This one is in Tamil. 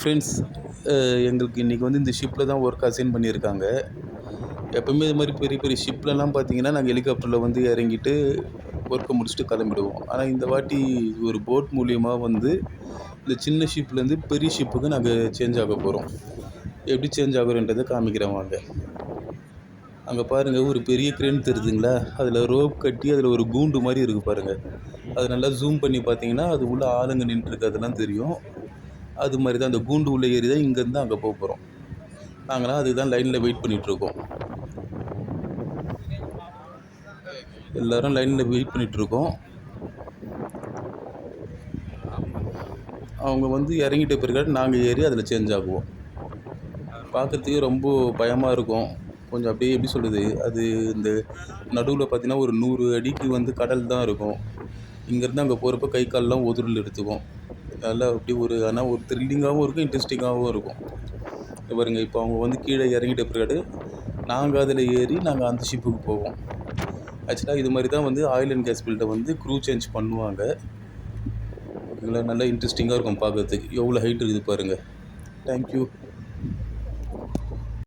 ஃப்ரெண்ட்ஸ், எங்களுக்கு இன்றைக்கி வந்து இந்த ஷிப்பில் தான் ஒர்க் அசைன் பண்ணியிருக்காங்க. எப்போவுமே இது மாதிரி பெரிய பெரிய ஷிப்லலாம் பார்த்தீங்கன்னா, நாங்கள் ஹெலிகாப்டரில் வந்து இறங்கிட்டு ஒர்க்கை முடிச்சுட்டு கிளம்பிடுவோம். ஆனால் இந்த வாட்டி ஒரு போட் மூலியமா வந்து இந்த சின்ன ஷிப்லேருந்து பெரிய ஷிப்புக்கு நாங்கள் சேஞ்ச் ஆக போகிறோம். எப்படி சேஞ்ச் ஆகுறோன்றதை காமிக்கிறேன் வாங்க. அங்கே பாருங்கள், ஒரு பெரிய க்ரேன் தெரியுதுங்களா? அதில் ரோப் கட்டி அதில் ஒரு கூண்டு மாதிரி இருக்குது பாருங்கள். அது நல்லா ஜூம் பண்ணி பார்த்தீங்கன்னா அது உள்ளே ஆளுங்க நின்றுருக்கு, அதெல்லாம் தெரியும். அது மாதிரி தான் அந்த கூண்டு உள்ளே ஏறி தான் இங்கேருந்து அங்கே போக போகிறோம். நாங்களாம் அதுக்கு தான் லைனில் வெயிட் பண்ணிகிட்ருக்கோம். எல்லோரும் லைனில் வெயிட் பண்ணிகிட்ருக்கோம். அவங்க வந்து இறங்கிட்ட பிறகு நாங்கள் ஏறி அதில் சேஞ்ச் ஆகுவோம். பார்க்குறதுக்கே ரொம்ப பயமாக இருக்கும். கொஞ்சம் அப்படியே எப்படி சொல்கிறது, அது இந்த நடுவில் பார்த்திங்கன்னா ஒரு 100 அடிக்கு வந்து கடல் தான் இருக்கும். இங்கேருந்து அங்கே போகிறப்ப கை கால்லாம் உதறல் எடுத்துக்கும். நல்லா அப்படி ஆனால் ஒரு த்ரில்லிங்காகவும் இருக்கும், இன்ட்ரெஸ்டிங்காகவும் இருக்கும். பாருங்க, இப்போ அவங்க வந்து கீழே இறங்கிட்ட பிறகு நாங்கள் அதில் ஏறி நாங்கள் அந்த ஷிப்புக்கு போவோம். ஆக்சுவலாக இது மாதிரி தான் வந்து ஆயில் அண்ட் கேஸ் ஃபீல்டை வந்து க்ரூ சேஞ்ச் பண்ணுவாங்க. இதெல்லாம் நல்லா இன்ட்ரெஸ்டிங்காக இருக்கும் பார்க்குறதுக்கு. எவ்வளோ ஹைட் இருக்குது பாருங்கள். தேங்க்யூ.